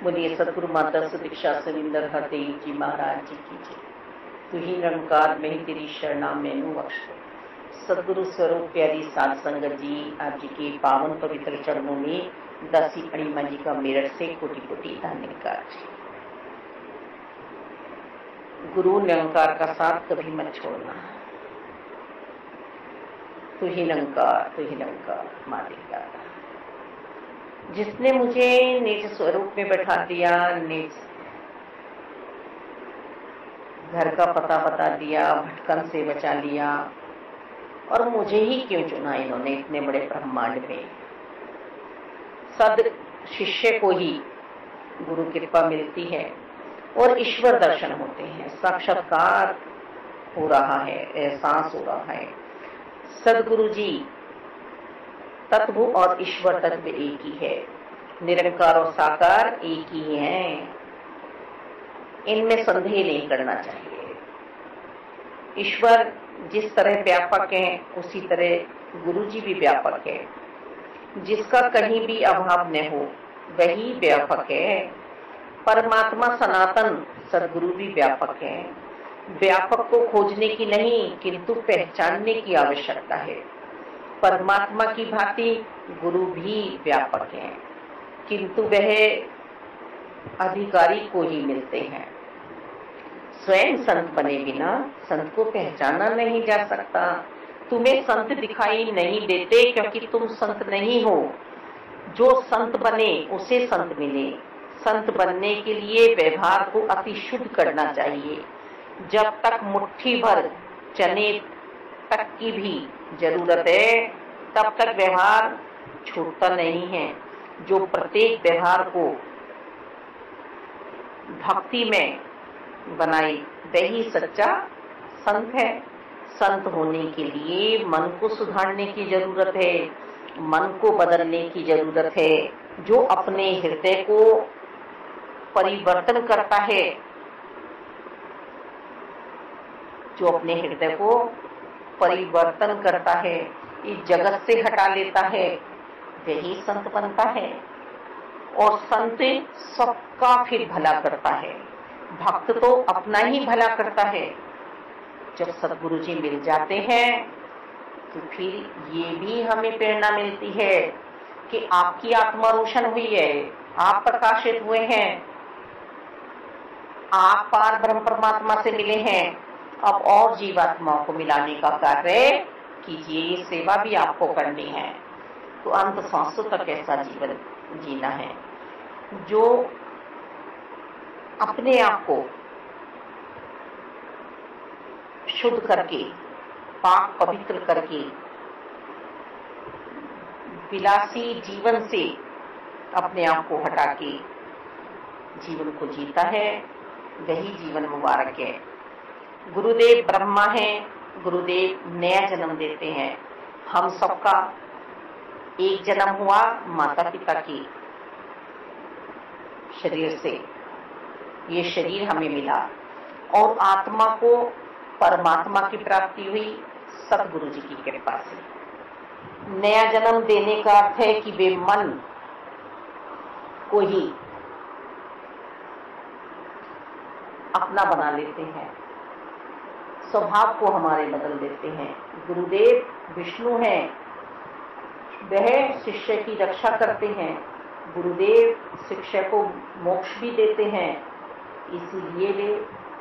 बोलिए सतगुरु माता सुदीक्षा सुरिंदर हरदेव जी महाराज जी की जय। तू ही निरंकार में ही तेरी शरणा मैनू बख्श। सतगुरु स्वरूप प्यारी साध संगत जी, आप जी के पावन पवित्र चरणों में दासी अणिमा जी का मेरठ से कोटि कोटि धन्यवाद। गुरु निरंकार का साथ कभी मत छोड़ना। तू ही निरंकार, तू ही निरंकार मालिक। जिसने मुझे निज स्वरूप में बैठा दिया, निज घर का पता बता दिया, भटकन से बचा लिया, और मुझे ही क्यों चुना इन्होंने इतने बड़े ब्रह्मांड में। सद शिष्य को ही गुरु कृपा मिलती है और ईश्वर दर्शन होते हैं, साक्षात्कार हो रहा है, एहसास हो रहा है। सदगुरु जी तत्व और ईश्वर तत्व एक ही है, निरंकार और साकार एक ही है, इनमें संदेह नहीं करना चाहिए। ईश्वर जिस तरह व्यापक है उसी तरह गुरु जी भी व्यापक है। जिसका कहीं भी अभाव न हो वही व्यापक है। परमात्मा सनातन सदगुरु भी व्यापक है। व्यापक को खोजने की नहीं किंतु पहचानने की आवश्यकता है। परमात्मा की भांति गुरु भी व्यापक है, किंतु वह अधिकारी को ही मिलते हैं। स्वयं संत बने बिना संत को पहचाना नहीं जा सकता। तुम्हें संत दिखाई नहीं देते क्योंकि तुम संत नहीं हो। जो संत बने उसे संत मिले। संत बनने के लिए व्यवहार को अति शुद्ध करना चाहिए। जब तक मुट्ठी भर चने तक की भी जरूरत है तब तक व्यवहार छूटता नहीं है। जो प्रत्येक व्यवहार को भक्ति में बनाए वही सच्चा संत है। संत होने के लिए मन को सुधारने की जरूरत है, मन को बदलने की जरूरत है। जो अपने हृदय को परिवर्तन करता है, जो अपने हृदय को परिवर्तन करता है, इस जगत से हटा लेता है, वही संत बनता है। और संत सबका फिर भला करता है। भक्त तो अपना ही भला करता है। जब सदगुरु जी मिल जाते हैं तो फिर ये भी हमें प्रेरणा मिलती है कि आपकी आत्मा रोशन हुई है, आप प्रकाशित हुए हैं, आप पार ब्रह्म परमात्मा से मिले हैं। अब और जीवात्माओं को मिलाने का कार्य कीजिए, ये सेवा भी आपको करनी है। तो अंत सांसों तक ऐसा जीवन जीना है जो अपने आप को शुद्ध करके, पाक पवित्र करके, विलासी जीवन से अपने आप को हटा के जीवन को जीता है, वही जीवन मुबारक है। गुरुदेव ब्रह्मा है, गुरुदेव नया जन्म देते हैं। हम सबका एक जन्म हुआ माता पिता की शरीर से, ये शरीर हमें मिला, और आत्मा को परमात्मा की प्राप्ति हुई सतगुरु जी की कृपा से। नया जन्म देने का अर्थ है कि वे मन को ही अपना बना लेते हैं, स्वभाव को हमारे बदल देते हैं। गुरुदेव विष्णु हैं, वह शिष्य की रक्षा करते हैं। गुरुदेव शिष्य को मोक्ष भी देते हैं, इसीलिए वे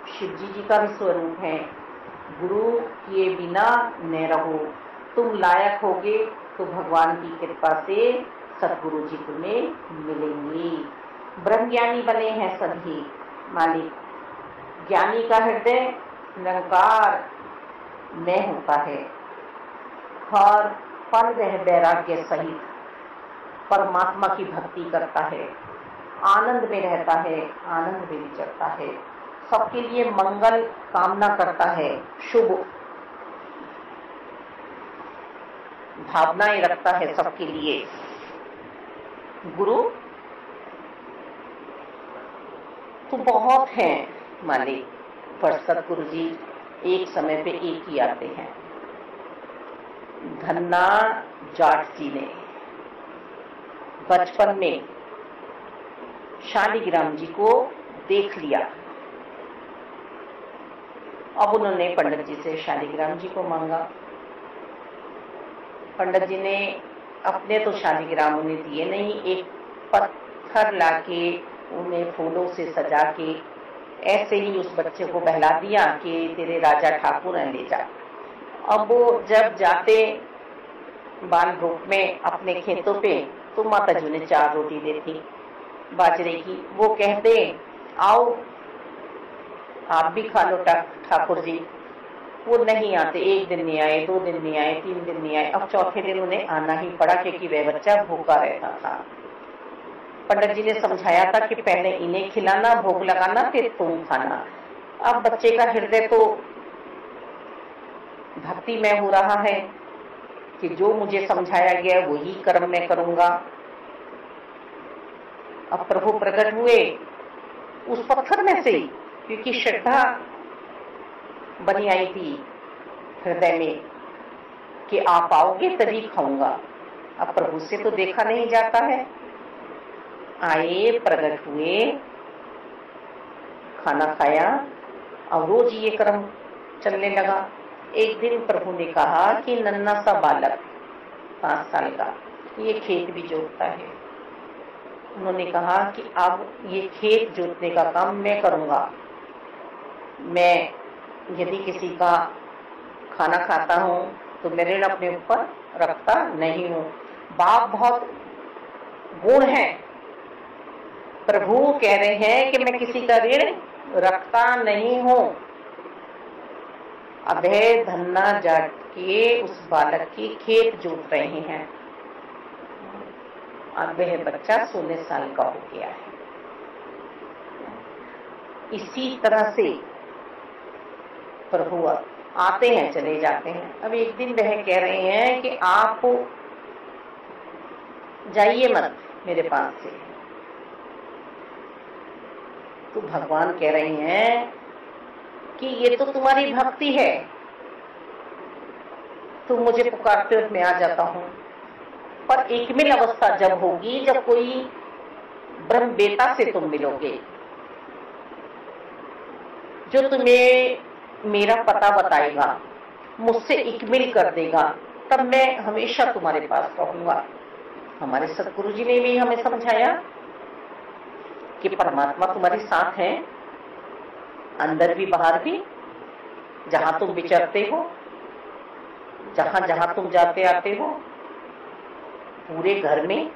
शिव जी का भी स्वरूप है। गुरु किए बिना न रहो, तुम लायक होगे तो भगवान की कृपा से सतगुरु जी तुम्हें मिलेंगे। ब्रह्म ज्ञानी बने हैं सभी मालिक। ज्ञानी का हृदय निरंकार में होता है। हर पल वह वैराग्य सहित परमात्मा की भक्ति करता है, आनंद में रहता है, आनंद में विचरता है, सबके लिए मंगल कामना करता है, शुभ भावनाएं रखता है सबके लिए। गुरु तो बहुत हैं मालिक, पर सतगुरु जी एक समय पे एक ही आते हैं। धन्ना जाट जी ने बचपन में शालिग्राम जी को देख लिया। अब उन्होंने पंडित जी से शालिग्राम जी को मांगा। पंडित जी ने अपने तो शालिग्राम उन्हें दिए नहीं, एक पत्थर लाके उन्हें फूलों से सजा के ऐसे ही उस बच्चे को बहला दिया कि तेरे राजा ठाकुर हैं, ले जा। अब वो जब जाते बाल रूप में अपने खेतों पे, तो माता जी ने 4 रोटी देती बाजरे की। वो कहते आओ आप भी खा लो ठाकुर जी। वो नहीं आते, 1 दिन नहीं आए, 2 दिन नहीं आए, 3 दिन नहीं आए। अब चौथे दिन उन्हें आना ही पड़ा क्योंकि वह बच्चा भूखा रहता था। पंडित जी ने समझाया था कि पहले इन्हें खिलाना, भोग लगाना, फिर तुम खाना। अब बच्चे का हृदय तो भक्ति में हो रहा है कि जो मुझे समझाया गया वही कर्म मैं करूंगा। अब प्रभु प्रकट हुए उस पत्थर में से, क्योंकि श्रद्धा बनी आई थी हृदय में कि आप आओगे तभी खाऊंगा। अब प्रभु से तो देखा नहीं जाता है। आए, प्रकट हुए, खाना खाया, और रोज ये क्रम चलने लगा। एक दिन प्रभु ने कहा कि नन्हा सा बालक 5 साल का ये खेत भी जोतता है। उन्होंने कहा कि अब ये खेत जोतने का काम मैं करूंगा। मैं यदि किसी का खाना खाता हूं तो मैं ऋण अपने ऊपर रखता नहीं हूं। बाप बहुत गुण है, प्रभु कह रहे हैं कि मैं किसी का ऋण रखता नहीं हूं। अब धन्ना जाट के उस बालक की खेत जोत रहे हैं। अब वह बच्चा 16 साल का हो गया है। इसी तरह से प्रभु आते हैं, चले जाते हैं। अब एक दिन वह कह रहे हैं कि आप जाइए मत मेरे पास से। तो भगवान कह रहे हैं कि ये तो तुम्हारी भक्ति है, तुम मुझे पुकारते हो मैं आ जाता हूं। पर एकमिल अवस्था जब होगी जब कोई ब्रह्म बेटा से तुम मिलोगे जो तुम्हें मेरा पता बताएगा, मुझसे एकमिल कर देगा, तब मैं हमेशा तुम्हारे पास रहूंगा। हमारे सतगुरु जी ने भी हमें समझाया कि परमात्मा तुम्हारे साथ है, अंदर भी बाहर भी, जहां तुम विचरते हो, जहां जहां तुम जाते आते हो, पूरे घर में।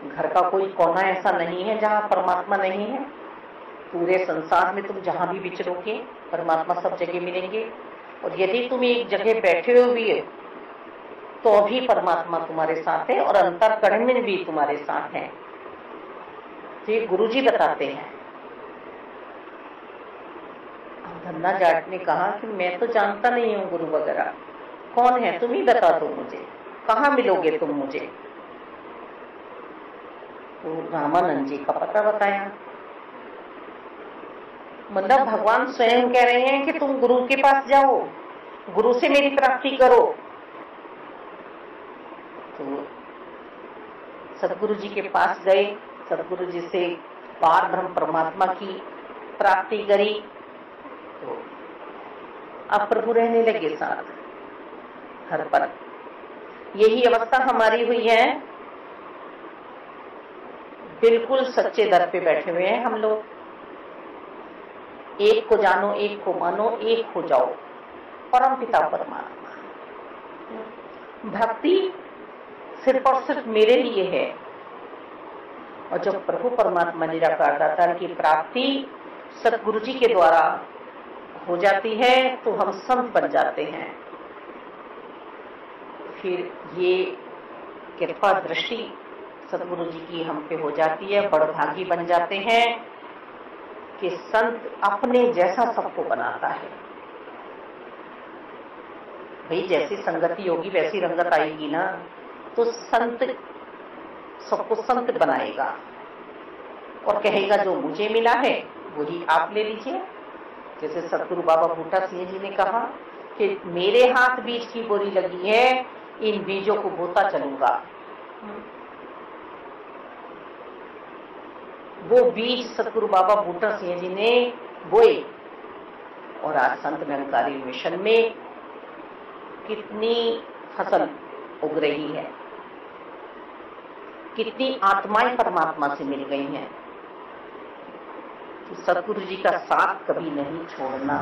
घर का कोई कोना ऐसा नहीं है जहां परमात्मा नहीं है। पूरे संसार में तुम जहां भी विचरोगे परमात्मा सब जगह मिलेंगे। और यदि तुम एक जगह बैठे हो भी तो भी परमात्मा तुम्हारे साथ है और अंतरकरण में भी तुम्हारे साथ है। तो ये गुरु जी बताते हैं। धन्ना जाट ने कहा कि मैं तो जानता नहीं हूं गुरु वगैरह, कौन है तुम ही बता दो मुझे, कहाँ मिलोगे तुम मुझे। तो रामानंद जी का पता बताया। मतलब भगवान स्वयं कह रहे हैं कि तुम गुरु के पास जाओ, गुरु से मेरी प्राप्ति करो। तो सतगुरु जी के पास गए, सतगुरु जी से पार ब्रह्म परमात्मा की प्राप्ति करी। तो अब प्रभु रहने लगे साथ हर पल। यही अवस्था हमारी हुई है। बिल्कुल सच्चे दर पे बैठे हुए हैं हम लोग। एक को जानो, एक को मानो, एक हो जाओ, परम पिता परमात्मा। भक्ति सिर्फ और सिर्फ मेरे लिए है। और जब प्रभु परमात्मा निराकार दाता की प्राप्ति सतगुरु जी के द्वारा हो जाती है तो हम संत बन जाते हैं। फिर ये कृपा दृष्टि सतगुरु जी की हम पे हो जाती है, बड़भागी बन जाते हैं कि संत अपने जैसा सबको बनाता है। भाई जैसी संगति होगी वैसी रंगत आएगी ना, तो संत सबको संत बनाएगा और कहेगा जो मुझे मिला है वही आप ले लीजिए। जैसे सतगुरु बाबा बूटा सिंह जी ने कहा कि मेरे हाथ बीज की बोरी लगी है, इन बीजों को बोता चलूंगा। वो बीज सतगुरु बाबा बूटा सिंह जी ने बोए और आज संत निरंकारी मिशन में कितनी फसल उग रही है, कितनी आत्माएं परमात्मा से मिल गई हैं। तो सतगुरु जी का साथ कभी नहीं छोड़ना।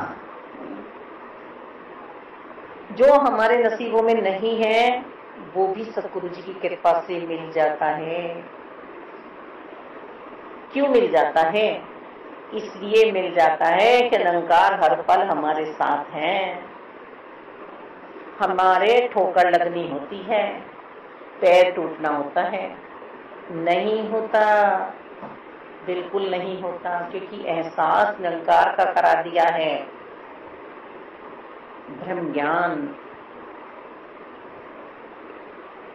जो हमारे नसीबों में नहीं है वो भी सतगुरु जी की कृपा से मिल जाता है। क्यों मिल जाता है? इसलिए मिल जाता है कि निरंकार हर पल हमारे साथ हैं। हमारे ठोकर लगनी होती है, पैर टूटना होता है, नहीं होता, बिल्कुल नहीं होता, क्योंकि एहसास निरंकार का करा दिया है। ब्रह्म ज्ञान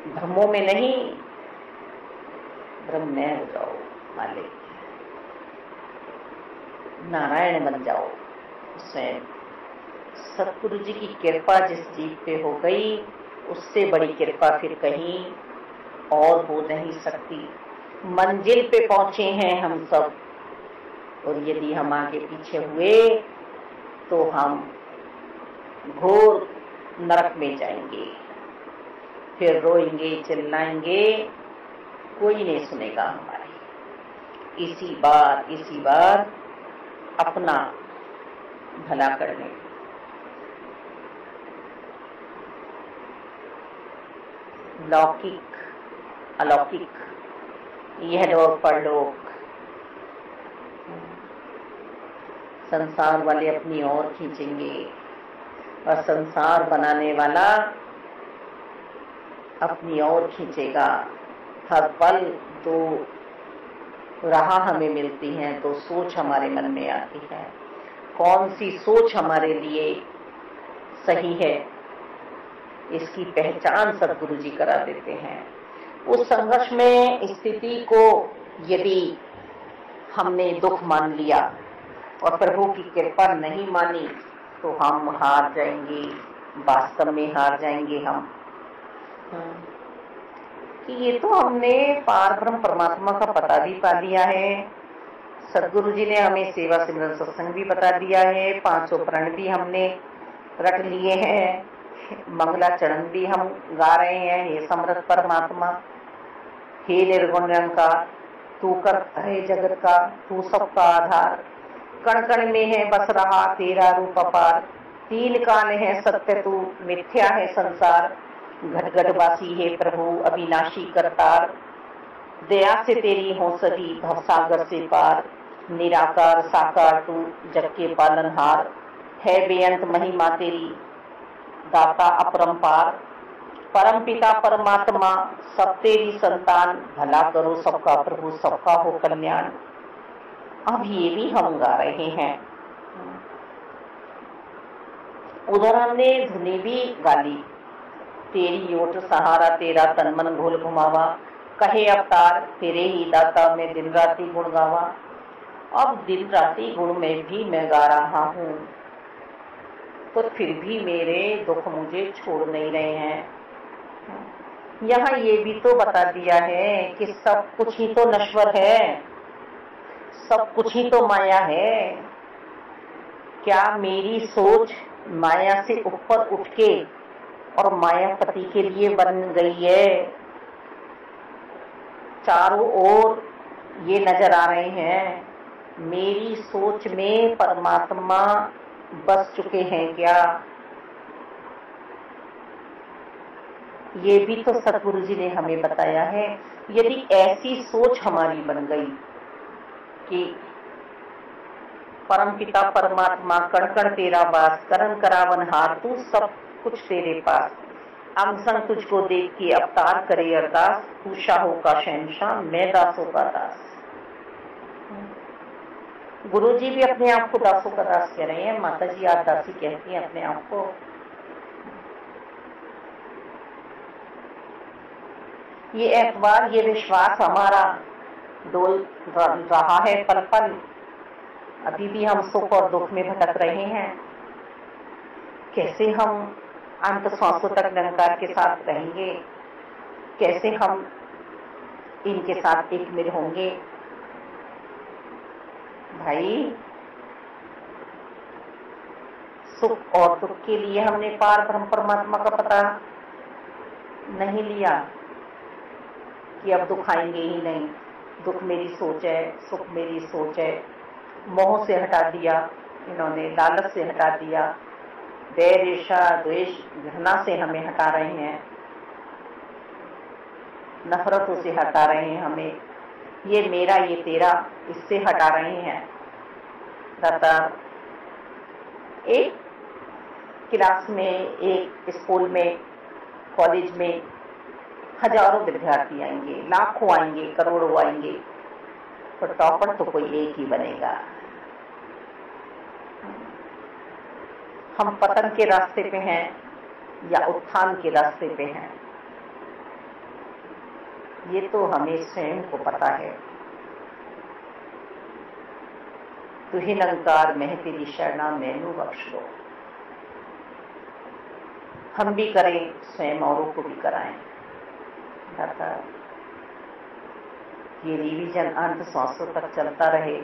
धर्मों में नहीं, ब्रह्ममय हो जाओ मालिक, नारायण बन जाओ। उसमें सतगुरु जी की कृपा जिस जीव पे हो गई, उससे बड़ी कृपा फिर कहीं और हो नहीं सकती। मंजिल पे पहुंचे हैं हम सब, और यदि हम आगे पीछे हुए तो हम घोर नरक में जाएंगे, फिर रोएंगे, चिल्लाएंगे, कोई नहीं सुनेगा हमारी। इसी बार अपना भला करने, लौकिक अलौकिक, यह लोक परलोक, संसार वाले अपनी ओर खींचेंगे और संसार बनाने वाला अपनी ओर खींचेगा। हर पल दो राह हमें मिलती हैं, तो सोच हमारे मन में आती है। कौन सी सोच हमारे लिए सही है, इसकी पहचान सतगुरु जी करा देते हैं। उस संघर्ष में स्थिति को यदि हमने दुख मान लिया और प्रभु की कृपा नहीं मानी, तो हम हार जाएंगे, वास्तव में हार जाएंगे हम। कि ये तो हमने पार ब्रह्म परमात्मा का पता भी पा लिया है। सतगुरु जी ने हमें सेवा सिमरन सत्संग भी बता दिया है, 500 प्रण भी हमने रट लिए हैं, मंगलाचरण भी हम गा रहे हैं। हे समर्थ परमात्मा, हे निर्गुण निरंकार, तू करता है जगत का, तू सबका आधार, कण कण में है बस रहा तेरा रूप अपार, तीन काल है सत्य तू, मिथ्या है संसार, घट घट वासी है प्रभु अविनाशी करतार, दया से तेरी हो सदी भवसागर से पार, निराकार साकार तू जग के पालनहार, है बेअंत महिमा तेरी दाता अपरंपार, परम पिता परमात्मा सब तेरी संतान, भला करो सबका प्रभु सबका हो कल्याण। अब ये भी हम गा रहे हैं। उधर हमने धुनी भी गाली, तेरी ओट सहारा तेरा तन मन घोल घुमावा, कहे अवतार तेरे ही दाता में दिन राती गुण गावा। अब दिन राती गुण में भी मैं गा रहा हूँ, तो फिर भी मेरे दुख मुझे छोड़ नहीं रहे हैं। यहाँ ये भी तो बता दिया है कि सब कुछ ही तो नश्वर है, सब कुछ ही तो माया है। क्या मेरी सोच माया से ऊपर उठ के और मायापति के लिए बन गई है? चारों ओर ये नजर आ रहे हैं, मेरी सोच में परमात्मा बस चुके हैं क्या? ये भी तो सतगुरु जी ने हमें बताया है। यदि ऐसी सोच हमारी बन गई कि परम पिता परमात्मा कण कण तेरा वास, करन करावन हार तू सब कुछ तेरे पास, अंग संग तुझको देख के अवतार करे अरदास, तू शाहों का शहनशाह मैं दासों का दास। गुरु जी भी अपने आप को दासों का दास कह रहे हैं, माता जी आप दासी कहती हैं अपने आप को। ये एतबार, ये विश्वास हमारा डोल रहा है पल पल। अभी भी हम सुख और दुख में भटक रहे हैं। कैसे हम अंत सांसों तक निरंकार के साथ रहेंगे? कैसे हम इनके साथ एक मिल होंगे। भाई, सुख और दुख के लिए हमने पार ब्रह्म परमात्मा का पता नहीं लिया कि अब दुख आएंगे ही नहीं। दुख मेरी सोच है, सुख मेरी सोच है। मोह से हटा दिया इन्होंने, लालच से हटा दिया, वैर ईर्ष्या द्वेष घृणा से हमें हटा रहे हैं, नफरतों से हटा रहे हैं हमें, ये मेरा ये तेरा, इससे हटा रहे हैं। दाता, एक क्लास में, एक स्कूल में, कॉलेज में हजारों विद्यार्थी आएंगे, लाखों आएंगे, करोड़ों आएंगे, तो टॉपर तो कोई एक ही बनेगा। हम पतन के रास्ते पे हैं या उत्थान के रास्ते पे हैं, ये तो हमें स्वयं को पता है। तू ही निरंकार, मैं तेरी शरणा, मैनू बख्श दो। हम भी करें, स्वयं औरों को भी कराएं। ये रिवीजन अंत सांसों तक चलता रहे।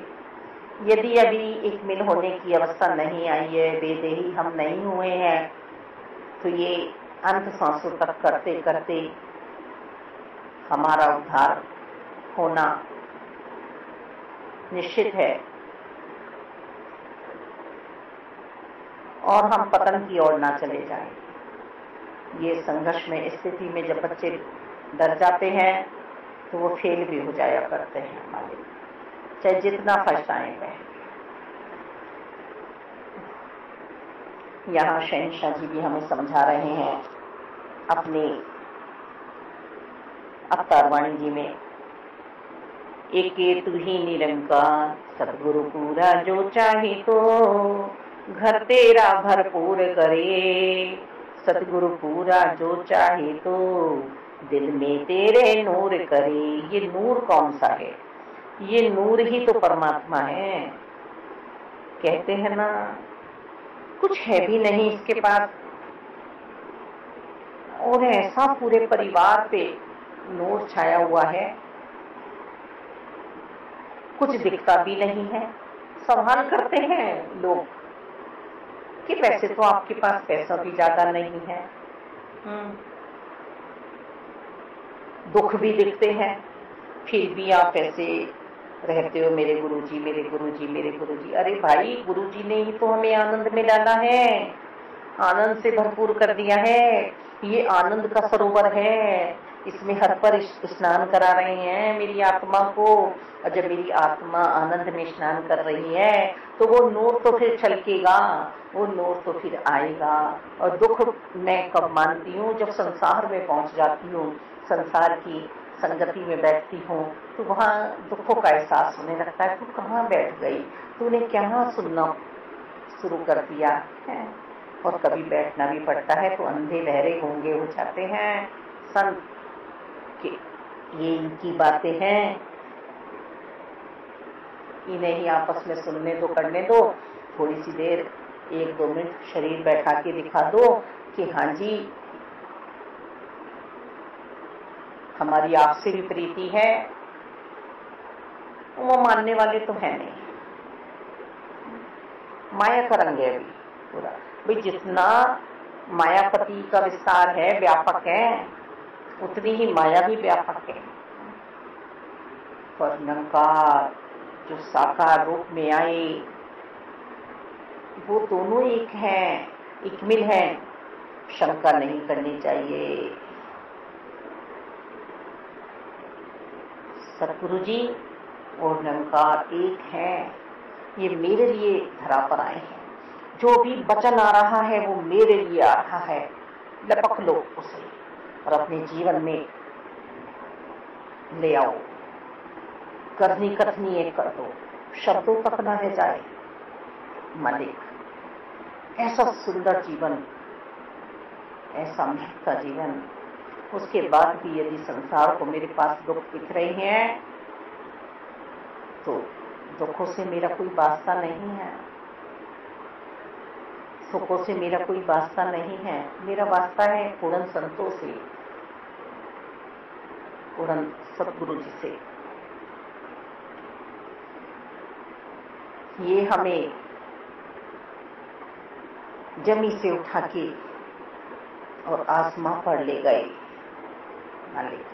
यदि अभी एक मिल होने की अवस्था नहीं आई है, बेदेही हम नहीं हुए हैं, तो ये अंत सांसों तक करते करते हमारा उद्धार होना निश्चित है और हम पतन की ओर ना चले जाएं। ये संघर्ष में स्थिति में जब बच्चे डर जाते हैं तो वो फेल भी हो जाया करते हैं हमारे, चाहे जितना फर्स्ट आए वह। यहाँ शहंशाह जी भी हमें समझा रहे हैं अपने अवतार वाणी जी में, एके तू ही निरंकार, सतगुरु पूरा जो चाहे तो, घर तेरा भरपूर करे, सतगुरु पूरा जो चाहे तो, दिल में तेरे नूर करे। ये नूर कौन सा है? ये नूर ही तो परमात्मा है। कहते हैं ना, कुछ है भी नहीं इसके पास और ऐसा पूरे परिवार पे नूर छाया हुआ है, कुछ दिखता भी नहीं है। सवाल करते हैं लोग कि वैसे तो आपके पास पैसा भी ज्यादा नहीं है, दुख भी दिखते हैं, फिर भी आप ऐसे रहते हो, मेरे गुरुजी, मेरे गुरुजी, मेरे गुरुजी। अरे भाई, गुरुजी ने ही तो हमें आनंद में डाला है, आनंद से भरपूर कर दिया है। ये आनंद का सरोवर है, इसमें हर पर स्नान करा रहे हैं मेरी आत्मा को, और जब मेरी आत्मा आनंद में स्नान कर रही है तो वो नूर तो फिर छलकेगा, वो नूर तो फिर आएगा। और दुख मैं कब मानती हूँ? जब संसार में पहुंच जाती हूँ, संसार की संगति में बैठती हूँ, तो वहाँ दुखों का एहसास होने लगता है। तू कहाँ बैठ गई? तूने क्या सुनना शुरू कर दिया है? और कभी बैठना भी पड़ता है तो अंधे बहरे गूंगे हो जाते हैं। संत के ये इनकी बातें हैं, इन्हें ही आपस में सुनने दो, करने दो। थोड़ी सी देर, 1-2 मिनट शरीर बैठा के दिखा दो कि हाँ जी, हमारी आपसे भी प्रीति है। वो मानने वाले तो है नहीं, माया का रंग है अभी पूरा। भाई, जितना मायापति का विस्तार है, व्यापक है, उतनी ही माया भी व्यापक है। पर निरंकार जो साकार रूप में आए, वो दोनों एक हैं, एक मिल है। शंका नहीं करनी चाहिए। सतगुरु जी और निरंकार एक है। ये मेरे लिए धरा पर आए हैं। जो भी वचन आ रहा है वो मेरे लिए आ रहा है। लपक लो उसे और अपने जीवन में ले आओ। करनी कथनी एक कर दो, शब्दों तक न रह जाए। मालिक, ऐसा सुंदर जीवन, ऐसा महत्ता जीवन, उसके बाद भी यदि संसार को मेरे पास दुख दिख रहे हैं तो दुखों से मेरा कोई वास्ता नहीं है, सुखों से मेरा कोई वास्ता नहीं है। मेरा वास्ता है पूर्ण संतों से। पूर्ण सतगुरु जी से। ये हमें जमी से उठा के और आसमां पर ले गए मालिक।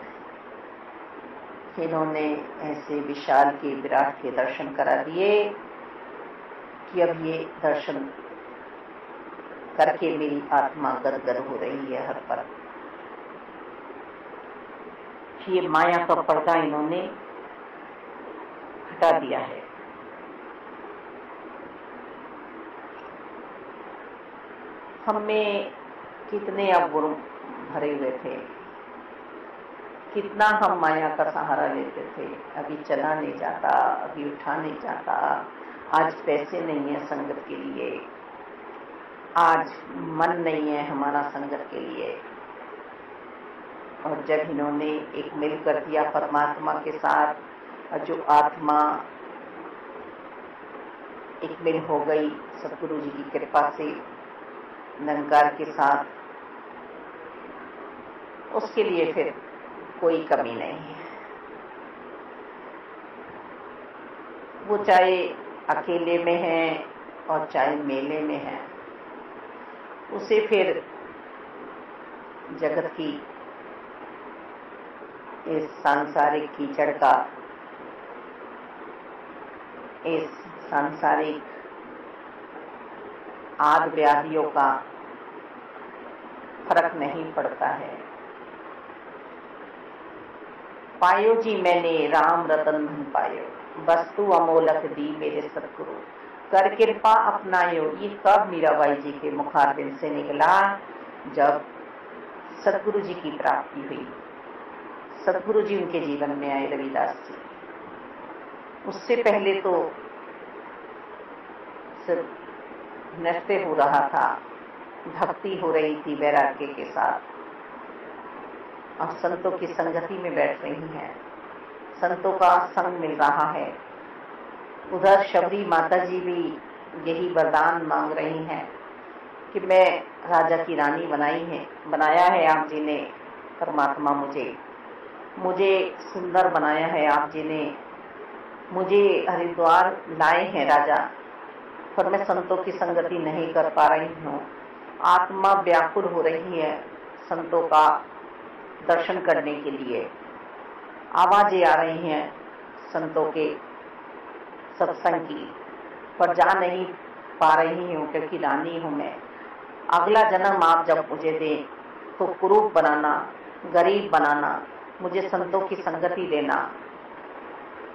इन्होंने ऐसे विशाल के विराट के दर्शन करा दिए कि अब ये दर्शन करके मेरी आत्मा गदगद हो रही है हर पल। ये माया का पर्दा इन्होंने हटा दिया है। हमें कितने अवगुण भरे हुए थे, कितना हम माया का सहारा लेते थे। अभी चला नहीं जाता, अभी उठा नहीं जाता, आज पैसे नहीं है संगत के लिए, आज मन नहीं है हमारा संगत के लिए। और जब इन्होंने एक मिल कर दिया परमात्मा के साथ, और जो आत्मा एक मिल हो गई सतगुरु जी की कृपा से निरंकार के साथ, उसके लिए फिर कोई कमी नहीं है। वो चाहे अकेले में है और चाहे मेले में है, उसे फिर जगत की इस सांसारिक कीचड़ का, इस सांसारिक आदि व्याधियों का फर्क नहीं पड़ता है। पायो जी मैंने राम रतन धन पायो, वस्तु अमोलक दी मेरे सतगुरु, कर कृपा अपनायो। ये कब मीराबाई जी के मुखारबिंद से निकला? जब सतगुरु जी की प्राप्ति हुई, सतगुरु जी उनके जीवन में आए रविदास जी। उससे पहले तो सिर्फ नृत्य हो रहा था, भक्ति हो रही थी वैराग्य के साथ। अब संतों की संगति में बैठ रही हैं, संतों का संग मिल रहा है। उधर शबरी माता जी भी यही वरदान मांग रही हैं कि मैं राजा की रानी बनाया है आप जी ने परमात्मा, मुझे सुंदर बनाया है आप जी ने, मुझे हरिद्वार लाए हैं राजा, पर मैं संतों की संगति नहीं कर पा रही हूँ। आत्मा व्याकुल हो रही है संतों का दर्शन करने के लिए। आवाजें आ रही हैं संतों के सत्संग की, पर जा नहीं पा रही हूँ क्योंकि रानी हूँ मैं। अगला जन्म आप जब मुझे दें तो कुरूप बनाना, गरीब बनाना, मुझे संतों की संगति देना।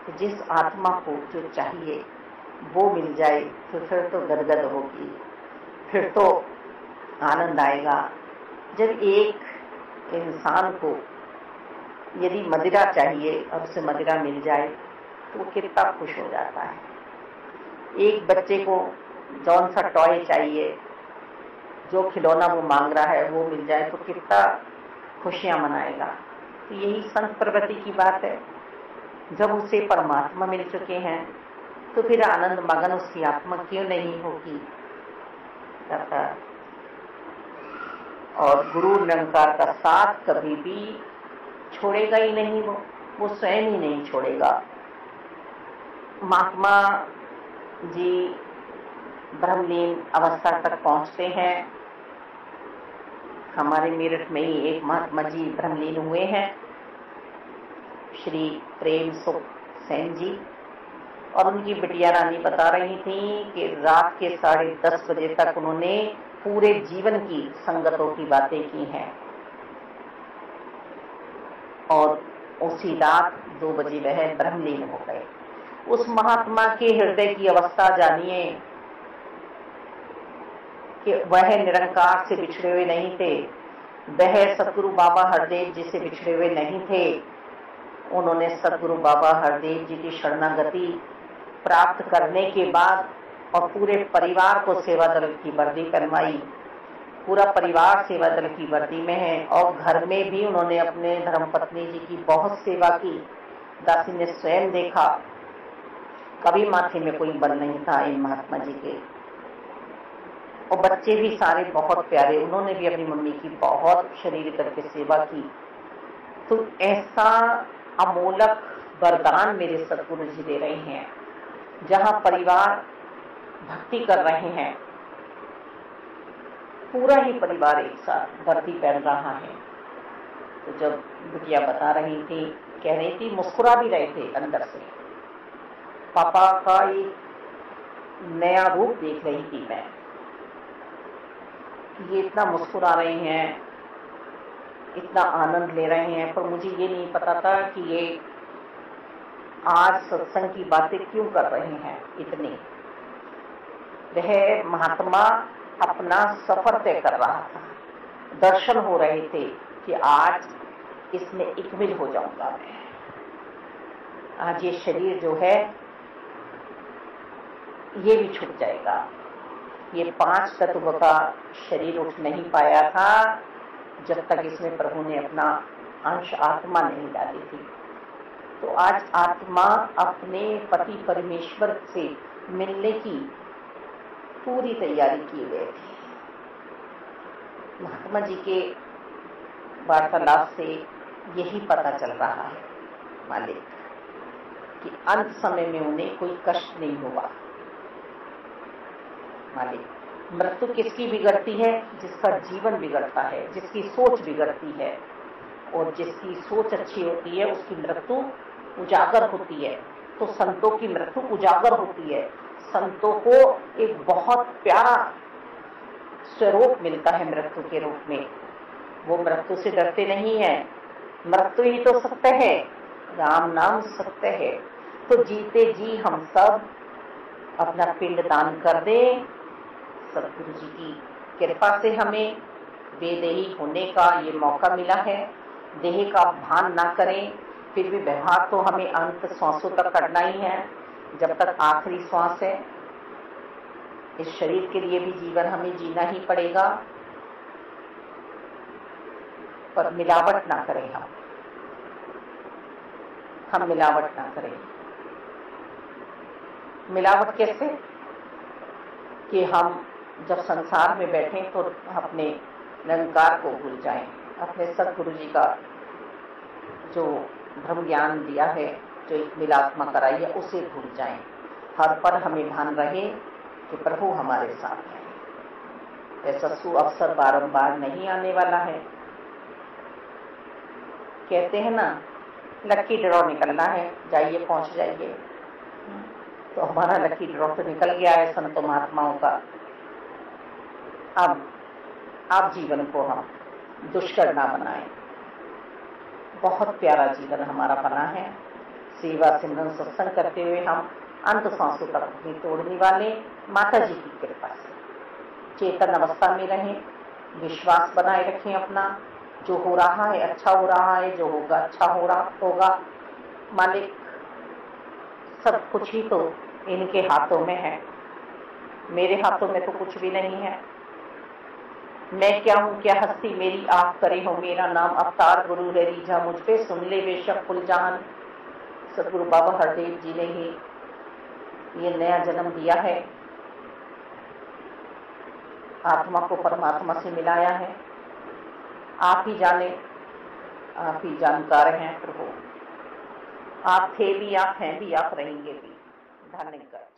तो जिस आत्मा को जो चाहिए वो मिल जाए तो फिर तो गदगद होगी, फिर तो आनंद आएगा। जब एक इंसान को यदि मदिरा चाहिए और उसे मदिरा मिल जाए तो वो कितना खुश हो जाता है। एक बच्चे को जौन सा टॉय चाहिए, जो खिलौना वो मांग रहा है वो मिल जाए तो कितना खुशियां मनाएगा। तो यही संत प्रवृत्ति की बात है। जब उसे परमात्मा मिल चुके हैं तो फिर आनंद मगन उसकी आत्मा क्यों नहीं होगी। और गुरु निरंकार का साथ कभी भी छोड़ेगा ही नहीं, वो स्वयं ही नहीं छोड़ेगा। महात्मा जी ब्रह्मलीन अवस्था तक पहुंचते हैं। हमारे मेरठ में ही एक महात्मा जी ब्रह्मलीन हुए हैं, श्री प्रेम सुख सेन जी, और उनकी बिटिया रानी बता रही थी कि रात के 10:30 बजे तक उन्होंने पूरे जीवन की संगतों की बातें की हैं और उसी रात 2 बजे वह ब्रह्मलीन हो गए। उस महात्मा के हृदय की अवस्था जानिए कि वह निरंकार से बिछड़े हुए नहीं थे, वह सतगुरु बाबा हरदेव जी से बिछड़े हुए नहीं थे। उन्होंने सतगुरु बाबा हरदेव जी की शरणागति प्राप्त करने के बाद और पूरे परिवार को सेवा दल की वर्दी पहनवाई। पूरा परिवार सेवा दल की वर्दी में है और घर में भी उन्होंने अपने धर्मपत्नी जी की बहुत सेवा की। दासी ने स्वयं देखा, कभी माथे में कोई बल नहीं था इन महात्मा जी के। और बच्चे भी सारे बहुत प्यारे, उन्होंने भी अपनी मम्मी की बहुत शरीर करके सेवा की। तो ऐसा अमोलक वरदान मेरे सदगुरु जी दे रहे हैं, जहां परिवार भक्ति कर रहे हैं, पूरा ही परिवार एक साथ वर्दी पहन रहा है। तो जब बिटिया बता रही थी, कह रही थी, मुस्कुरा भी रहे थे अंदर से, पापा का एक नया रूप देख रही थी मैं, ये इतना मुस्कुरा रहे हैं, इतना आनंद ले रहे हैं, पर मुझे ये नहीं पता था कि ये आज सत्संग की बातें क्यों कर रहे हैं इतनी। वह महात्मा अपना सफर तय कर रहा था, दर्शन हो रहे थे कि आज इसमें इकमिल हो जाऊंगा मैं। आज ये शरीर जो है ये भी छूट जाएगा। ये 5 तत्व का शरीर उठ नहीं पाया था जब तक इसमें प्रभु ने अपना अंश आत्मा नहीं डाली थी। तो आज आत्मा अपने पति परमेश्वर से मिलने की पूरी तैयारी किए हुए थी। महात्मा जी के वार्तालाप से यही पता चल रहा है मालिक कि अंत समय में उन्हें कोई कष्ट नहीं हुआ। मालिक, मृत्यु किसकी बिगड़ती है? जिसका जीवन बिगड़ता है, जिसकी सोच बिगड़ती है, और जिसकी सोच अच्छी होती है उसकी मृत्यु उजागर होती है। तो संतों की मृत्यु उजागर होती है। संतों को एक बहुत प्यारा स्वरूप मिलता है मृत्यु के रूप में। वो मृत्यु से डरते नहीं है। मृत्यु ही तो सत्य है, राम नाम सत्य है। तो जीते जी हम सब अपना पिंड दान कर दें। सतगुरु जी की कृपा से हमें बेदेही होने का ये मौका मिला है। देह का भान ना करें, फिर भी व्यवहार तो हमें अंत श्वासों तक करना ही है, जब तक आखिरी श्वास है। इस शरीर के लिए भी जीवन हमें जीना ही पड़ेगा, पर मिलावट ना करें। हम मिलावट ना करें। मिलावट कैसे? कि हम जब संसार में बैठे तो अपने निरंकार को भूल जाएं, अपने सतगुरु जी का जो ब्रह्म ज्ञान दिया है, जो एक मिलात्मा कराई है, उसे भूल जाएं। हर पल हमें भान रहे कि प्रभु हमारे साथ है। ऐसा सुअवसर बारंबार नहीं आने वाला है। कहते हैं ना, लकी ड्रॉ निकलना है, जाइए पहुंच जाइए। तो हमारा लकी ड्रॉ तो निकल गया है संतों महात्माओं का। अब जीवन को हम दुष्कर ना बनाएं। बहुत प्यारा जीवन हमारा बना है। सेवा सिमरन सत्संग करते हुए हम अंत सांसों तक अपनी तोड़ने वाले माता जी की कृपा से चेतन अवस्था में रहें, विश्वास बनाए रखें अपना। जो हो रहा है अच्छा हो रहा है, जो होगा अच्छा हो रहा होगा। मालिक, सब कुछ ही तो इनके हाथों में है, मेरे हाथों में तो कुछ भी नहीं है। मैं क्या हूँ, क्या हस्ती मेरी, आप करे हो मेरा नाम। अवतार गुरु है रीझा मुझ पे, सुन ले बेशक कुल जहान। सतगुरु बाबा हरदेव जी ने ही ये नया जन्म दिया है, आत्मा को परमात्मा से मिलाया है। आप ही जाने, आप ही जानकार हैं प्रभु। आप थे भी, आप हैं भी, आप रहेंगे भी। धन्यवाद।